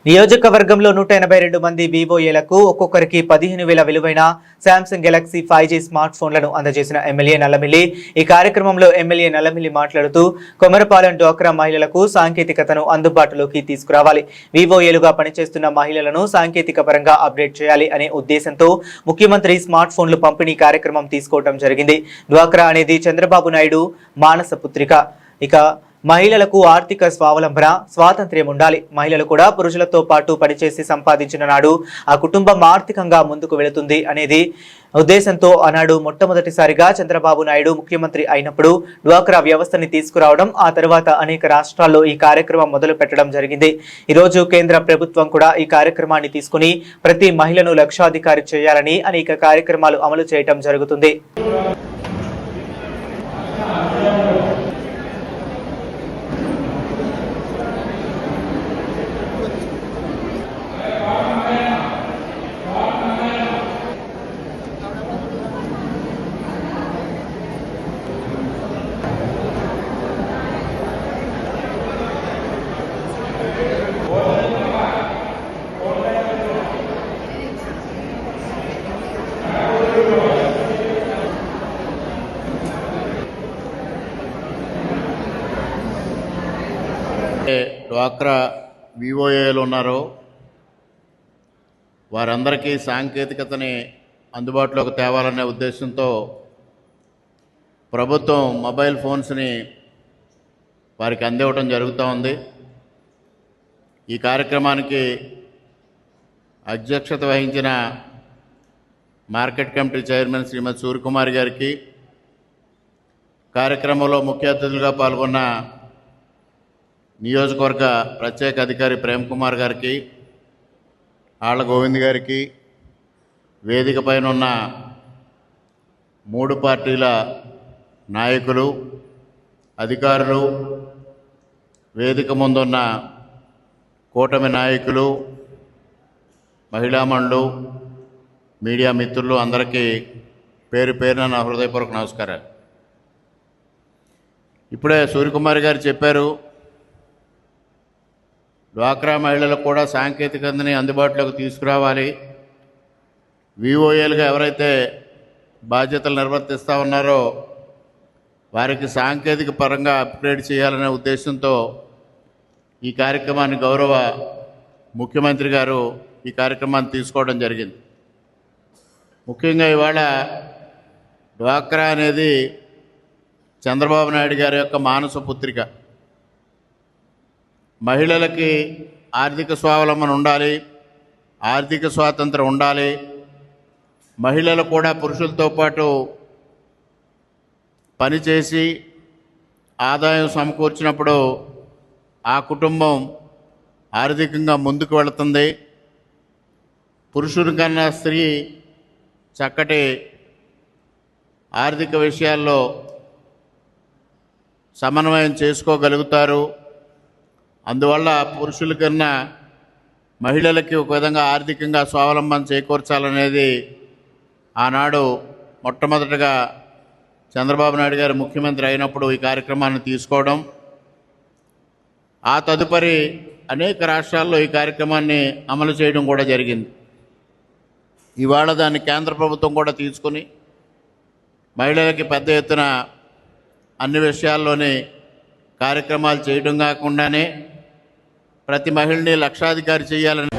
నియోజకవర్గంలో 182 మంది వివోఏలకు ఒక్కొక్కరికి 15,000 విలువైన శాంసంగ్ గెలాక్సీ 5G స్మార్ట్ ఫోన్లను అందజేసిన ఎమ్మెల్యే నల్లమిల్లి. ఈ కార్యక్రమంలో ఎమ్మెల్యే నల్లమిల్లి మాట్లాడుతూ కొమరపాలెం డ్వాక్రా మహిళలకు సాంకేతికతను అందుబాటులోకి తీసుకురావాలి, వివోఏలుగా పనిచేస్తున్న మహిళలను సాంకేతిక పరంగా అప్డేట్ చేయాలి అనే ఉద్దేశంతో ముఖ్యమంత్రి స్మార్ట్ ఫోన్లు పంపిణీ కార్యక్రమం తీసుకోవడం జరిగింది. డ్వాక్రా అనేది చంద్రబాబు నాయుడు మానస పుత్రిక. ఇక మహిళలకు ఆర్థిక స్వావలంబన, స్వాతంత్ర్యం ఉండాలి. మహిళలు కూడా పురుషులతో పాటు పనిచేసి సంపాదించిన నాడు ఆ కుటుంబం ఆర్థికంగా ముందుకు వెళుతుంది అనేది ఉద్దేశంతో ఆనాడు మొట్టమొదటిసారిగా చంద్రబాబు నాయుడు ముఖ్యమంత్రి అయినప్పుడు డ్వాక్రా వ్యవస్థని తీసుకురావడం, ఆ తర్వాత అనేక రాష్ట్రాల్లో ఈ కార్యక్రమం మొదలు పెట్టడం జరిగింది. ఈరోజు కేంద్ర ప్రభుత్వం కూడా ఈ కార్యక్రమాన్ని తీసుకుని ప్రతి మహిళను లక్షాధికారి చేయాలని అనేక కార్యక్రమాలు అమలు చేయడం జరుగుతుంది. డ్వాక్రా వివోఏలు ఉన్నారో వారందరికీ సాంకేతికతని అందుబాటులోకి తేవాలనే ఉద్దేశంతో ప్రభుత్వం మొబైల్ ఫోన్స్ని వారికి అందివ్వడం జరుగుతూ ఉంది. ఈ కార్యక్రమానికి అధ్యక్షత వహించిన మార్కెట్ కమిటీ చైర్మన్ శ్రీమతి సూర్యకుమారి గారికి, కార్యక్రమంలో ముఖ్య అతిథులుగా పాల్గొన్న నియోజకవర్గ ప్రత్యేక అధికారి ప్రేమ్ కుమార్ గారికి, ఆళ్ల గోవింద్ గారికి, వేదిక పైన ఉన్న 3 పార్టీల నాయకులు, అధికారులు, వేదిక ముందున్న కూటమి నాయకులు, మహిళామణులు, మీడియా మిత్రులు అందరికీ పేరు పేరున నా హృదయపూర్వక నమస్కారాలు. ఇప్పుడే సూర్యకుమార్ గారు చెప్పారు, డ్వాక్రా మహిళలకు కూడా సాంకేతికతని అందుబాటులోకి తీసుకురావాలి, వివోఏలుగా ఎవరైతే బాధ్యతలు నిర్వర్తిస్తూ ఉన్నారో వారికి సాంకేతిక పరంగా అప్గ్రేడ్ చేయాలనే ఉద్దేశంతో ఈ కార్యక్రమాన్ని గౌరవ ముఖ్యమంత్రి గారు ఈ కార్యక్రమాన్ని తీసుకోవడం జరిగింది. ముఖ్యంగా ఇవాళ డ్వాక్రా అనేది చంద్రబాబు నాయుడు గారి యొక్క మానస పుత్రిక. మహిళలకి ఆర్థిక స్వావలంబన ఉండాలి, ఆర్థిక స్వాతంత్రం ఉండాలి. మహిళలు కూడా పురుషులతో పాటు పనిచేసి ఆదాయం సమకూర్చినప్పుడు ఆ కుటుంబం ఆర్థికంగా ముందుకు వెళుతుంది. పురుషుని కన్నా స్త్రీ చక్కటి ఆర్థిక విషయాల్లో సమన్వయం చేసుకోగలుగుతారు. అందువల్ల పురుషుల కన్నా మహిళలకి ఒక విధంగా ఆర్థికంగా స్వావలంబన చేకూర్చాలనేది ఆనాడు మొట్టమొదటగా చంద్రబాబు నాయుడు గారు ముఖ్యమంత్రి అయినప్పుడు ఈ కార్యక్రమాన్ని తీసుకోవడం, ఆ తదుపరి అనేక రాష్ట్రాల్లో ఈ కార్యక్రమాన్ని అమలు చేయడం కూడా జరిగింది. ఇవాళ దాన్ని కేంద్ర ప్రభుత్వం కూడా తీసుకుని మహిళలకి పెద్ద ఎత్తున అన్ని విషయాల్లోనే కార్యక్రమాలు చేయడం కాకుండానే ప్రతి మహిళని లక్షాధికారి చేయాలని